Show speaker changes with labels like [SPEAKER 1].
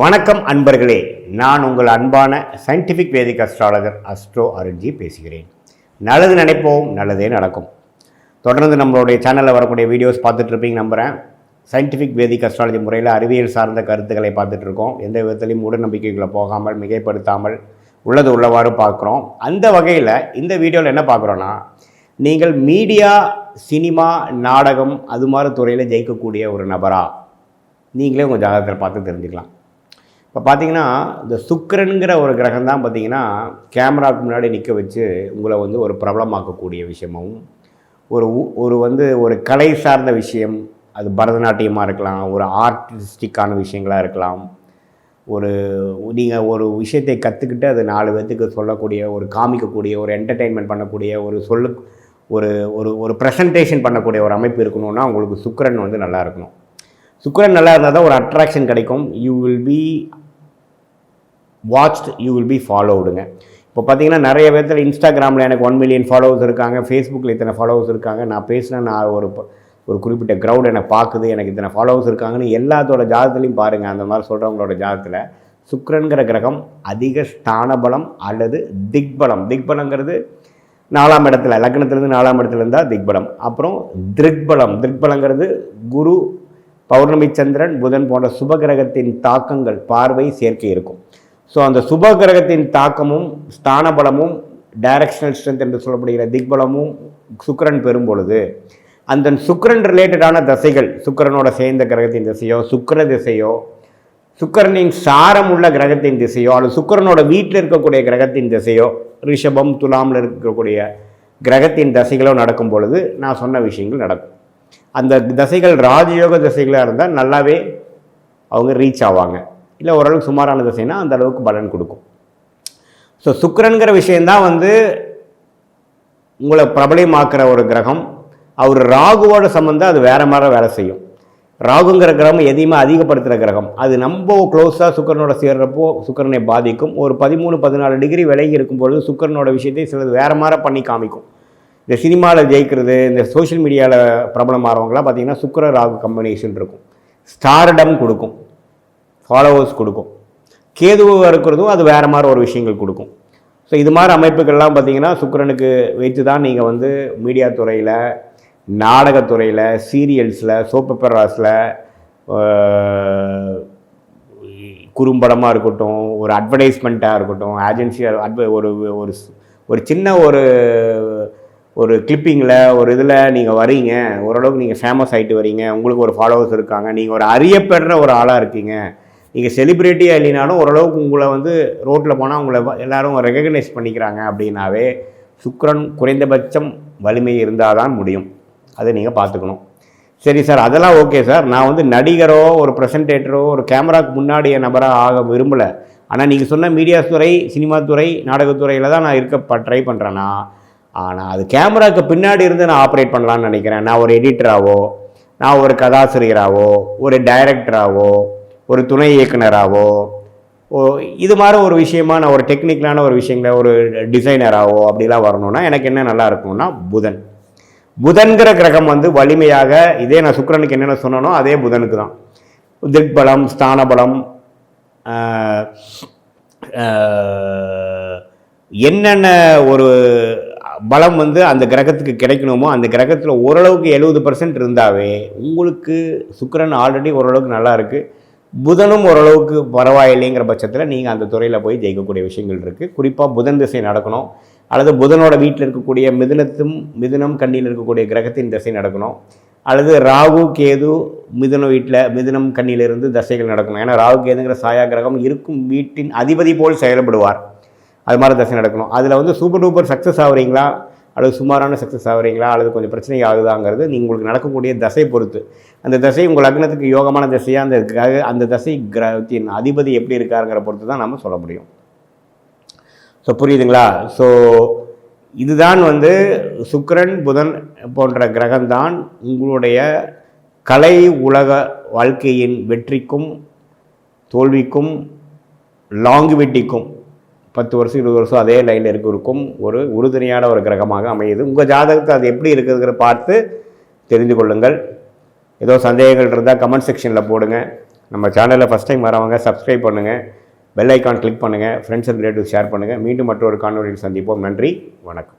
[SPEAKER 1] வணக்கம் அன்பர்களே, நான் உங்கள் அன்பான சயின்டிஃபிக் வேதிக் அஸ்ட்ராலஜர் அஸ்ட்ரோ அருண்ஜி பேசுகிறேன். நல்லது நினைப்போம், நல்லதே நடக்கும். தொடர்ந்து நம்மளுடைய சேனலில் வரக்கூடிய வீடியோஸ் பார்த்துட்ருப்பீங்க நம்புகிறேன். சயின்டிஃபிக் வேதிக் அஸ்ட்ராலஜி முறையில் அறிவியல் சார்ந்த கருத்துக்களை பார்த்துட்ருக்கோம். எந்த விதத்துலையும் மூட நம்பிக்கைகளை போகாமல் மிகைப்படுத்தாமல் உள்ளது உள்ளவாறு பார்க்குறோம். அந்த வகையில் இந்த வீடியோவில் என்ன பார்க்குறோன்னா, நீங்கள் மீடியா, சினிமா, நாடகம் அது மாதிரி துறையில் ஜெயிக்கக்கூடிய ஒரு நபரா நீங்களே உங்கள் ஜாதகத்தில் பார்த்து தெரிஞ்சுக்கலாம். இப்போ பார்த்தீங்கன்னா, இந்த சுக்கிரனுங்கிற ஒரு கிரகம் தான் பார்த்தீங்கன்னா கேமராவுக்கு முன்னாடி நிற்க வச்சு உங்களை ஒரு பிரபலமாக்கக்கூடிய விஷயமும், ஒரு கலை சார்ந்த விஷயம், அது பரதநாட்டியமாக இருக்கலாம், ஒரு ஆர்டிஸ்டிக்கான விஷயங்களாக இருக்கலாம், நீங்கள் ஒரு விஷயத்தை கற்றுக்கிட்டு அது 4 பேர்த்துக்கு சொல்லக்கூடிய, காமிக்கக்கூடிய, என்டர்டெயின்மெண்ட் பண்ணக்கூடிய, ஒரு ப்ரெசன்டேஷன் பண்ணக்கூடிய ஒரு அமைப்பு இருக்கணும்னா உங்களுக்கு சுக்கிரன் நல்லா இருக்கணும். சுக்கிரன் நல்லா இருந்தால் தான் ஒரு அட்ராக்ஷன் கிடைக்கும். You will be watched, you will be ஃபாலோவுடுங்க. இப்போ பார்த்தீங்கன்னா நிறைய பேர்த்தில் இன்ஸ்டாகிராமில் எனக்கு 1 மில்லியன் ஃபாலோவர்ஸ் இருக்காங்க, ஃபேஸ்புக்கில் இத்தனை ஃபாலோவர்ஸ் இருக்காங்க, நான் பேசினா நான் ஒரு குறிப்பிட்ட க்ரௌட் என்னை பார்க்குது, எனக்கு இத்தனை ஃபாலோவர்ஸ் இருக்காங்கன்னு எல்லாத்தோட ஜாதகத்துலையும் பாருங்கள். அந்த மாதிரி சொல்கிறவங்களோட ஜாதகத்தில் சுக்கிரன்கிற கிரகம் அதிக ஸ்தானபலம் அல்லது திக்பலம். திக்பலங்கிறது 4ஆம் இடத்துல, லக்னத்துலேருந்து 4ஆம் இடத்துல இருந்தால் திக்பலம். அப்புறம் திக்பலங்கிறது குரு, பௌர்ணமி, சந்திரன், புதன் போன்ற சுபகிரகத்தின் தாக்கங்கள், பார்வை, சேர்க்கை இருக்கும். ஸோ அந்த சுபகிரகத்தின் தாக்கமும் ஸ்தானபலமும் டைரக்ஷனல் ஸ்ட்ரென்த் என்று சொல்லப்படுகிற திக்பலமும் சுக்கிரன் பெறும் பொழுது அந்த சுக்கிரன் ரிலேட்டடான தசைகள், சுக்கிரனோட சேர்ந்த கிரகத்தின் திசையோ, சுக்கிர திசையோ, சுக்கிரனின் சாரம் உள்ள கிரகத்தின் திசையோ, அல்லது சுக்கிரனோட வீட்டில் இருக்கக்கூடிய கிரகத்தின் திசையோ, ரிஷபம், துலாமில் இருக்கக்கூடிய கிரகத்தின் தசைகளோ நடக்கும் பொழுது நான் சொன்ன விஷயங்கள் நடக்கும். அந்த தசைகள் ராஜயோக தசைகளாக இருந்தால் நல்லாவே அவங்க ரீச் ஆவாங்க. இல்லை ஓரளவுக்கு சுமாரான தசைனா அந்த அளவுக்கு பலன் கொடுக்கும். ஸோ சுக்கிரன்கிற விஷயந்தான் உங்களை பிரபலமாக்குற ஒரு கிரகம். அவர் ராகுவோட சம்மந்தம் அது வேறு மாதிரி வேலை செய்யும். ராகுங்கிற கிரகம் எதையுமே அதிகப்படுத்துகிற கிரகம். அது ரொம்ப க்ளோஸாக சுக்கிரனோட சேர்றப்போ சுக்கிரனை பாதிக்கும். ஒரு 13-14 டிகிரி விலகி இருக்கும்பொழுது சுக்கிரனோட விஷயத்தை சிலது வேறு மாதிரி பண்ணி காமிக்கும். இந்த சினிமாவில் ஜெயிக்கிறது, இந்த சோஷியல் மீடியாவில் பிரபலமாகறவங்களாம் பார்த்திங்கன்னா சுக்கிர ராகு கம்பினேஷன் இருக்கும். ஸ்டார்டம் கொடுக்கும், ஃபாலோவர்ஸ் கொடுக்கும். கேதுவாக இருக்கிறதும் அது வேறு மாதிரி ஒரு விஷயங்கள் கொடுக்கும். ஸோ இது மாதிரி அமைப்புகள்லாம் பார்த்திங்கன்னா சுக்கிரனுக்கு வைத்து தான் நீங்கள் மீடியா துறையில், நாடகத்துறையில், சீரியல்ஸில், சோப் பெப்பராஸில், குறும்படமாக இருக்கட்டும், ஒரு அட்வர்டைஸ்மெண்ட்டாக இருக்கட்டும், ஏஜென்சியாக ஒரு சின்ன ஒரு கிளிப்பிங்கில் இதில் நீங்கள் வரீங்க, ஓரளவுக்கு நீங்கள் ஃபேமஸ் ஆகிட்டு வரீங்க, உங்களுக்கு ஒரு ஃபாலோவர்ஸ் இருக்காங்க, நீங்கள் ஒரு அறியப்படுற ஒரு ஆளாக இருக்கீங்க, நீங்கள் செலிப்ரிட்டியாக இல்லைனாலும் ஓரளவுக்கு உங்களை ரோட்டில் போனால் உங்களை எல்லோரும் ரெகக்னைஸ் பண்ணிக்கிறாங்க அப்படின்னாவே சுக்கிரன் குறைந்தபட்சம் வலிமை இருந்தால் தான் முடியும். அதை நீங்கள் பார்த்துக்கணும். சரி சார், அதெல்லாம் ஓகே சார், நான் நடிகரோ ஒரு ப்ரெசன்டேட்டரோ ஒரு கேமராவுக்கு முன்னாடிய நபராக ஆக விரும்பலை, ஆனால் நீங்கள் சொன்ன மீடியா துறை, சினிமா துறை, நாடகத்துறையில் தான் நான் ட்ரை பண்ணுறேன்னா, ஆனால் அது கேமராவுக்கு பின்னாடி இருந்து நான் ஆப்ரேட் பண்ணலான்னு நினைக்கிறேன். நான் ஒரு எடிட்டராகவோ, நான் ஒரு கதாசிரியராகவோ, ஒரு டைரக்டராகவோ, ஒரு துணை இயக்குனராகவோ, இது மாதிரி ஒரு விஷயமா நான் ஒரு டெக்னிக்கலான ஒரு விஷயங்கள ஒரு டிசைனராகவோ அப்படிலாம் வரணும்னா எனக்கு என்ன நல்லா இருக்கும்னா புதன்கிற கிரகம் வலிமையாக, இதே நான் சுக்கிரனுக்கு என்னென்ன சொன்னனோ அதே புதனுக்கு தான். திக்பலம், ஸ்தானபலம், என்னென்ன ஒரு பலம் அந்த கிரகத்துக்கு கிடைக்கணுமோ அந்த கிரகத்தில் ஓரளவுக்கு 70% இருந்தாவே உங்களுக்கு சுக்கிரன் ஆல்ரெடி ஓரளவுக்கு நல்லா இருக்குது. புதனும் ஓரளவுக்கு பரவாயில்லைங்கிற பட்சத்தில் நீங்கள் அந்த துறையில் போய் ஜெயிக்கக்கூடிய விஷயங்கள் இருக்குது. குறிப்பாக புதன் திசை நடக்கணும், அல்லது புதனோட வீட்டில் இருக்கக்கூடிய மிதுனம் கண்ணியில் இருக்கக்கூடிய கிரகத்தின் திசை நடக்கணும், அல்லது ராகு கேது மிதுனம் கண்ணியிலிருந்து தசைகள் நடக்கணும். ஏன்னா ராகு கேதுங்கிற சாயா கிரகம் இருக்கும் வீட்டின் அதிபதி போல் செயல்படுவார். அது மாதிரி தசை நடக்கணும். அதில் சூப்பர் டூப்பர் சக்ஸஸ் ஆகுறீங்களா, அல்லது சுமாரான சக்ஸஸ் ஆகுறீங்களா, அல்லது கொஞ்சம் பிரச்சனை ஆகுதாங்கிறது உங்களுக்கு நடக்கக்கூடிய தசை பொறுத்து. அந்த தசை உங்கள் லக்னத்துக்கு யோகமான தசையாக அந்த தசை கிரகத்தின் அதிபதி எப்படி இருக்காருங்கிற பொறுத்து தான் நம்ம சொல்ல முடியும். ஸோ புரியுதுங்களா? ஸோ இதுதான் சுக்கிரன், புதன் போன்ற கிரகம்தான் உங்களுடைய கலை உலக வாழ்க்கையின் வெற்றிக்கும் தோல்விக்கும் லாங்குவிட்டிக்கும் 10 வருஷம் 20 வருஷம் அதே லைனில் இருக்கும் ஒரு உறுதுணையான ஒரு கிரகமாக அமையுது. உங்கள் ஜாதகத்தை அது எப்படி இருக்குதுங்கிற பார்த்து தெரிந்து கொள்ளுங்கள். ஏதோ சந்தேகங்கள் இருந்தால் கமெண்ட் செக்ஷனில் போடுங்க. நம்ம சேனலில் ஃபஸ்ட் டைம் வரவங்க சப்ஸ்கிரைப் பண்ணுங்கள், பெல் ஐக்கான் கிளிக் பண்ணுங்கள், ஃப்ரெண்ட்ஸ் அண்ட் ரிலேட்டிவ் ஷேர் பண்ணுங்கள். மீண்டும் மற்றொரு காணொலியில் சந்திப்போம். நன்றி, வணக்கம்.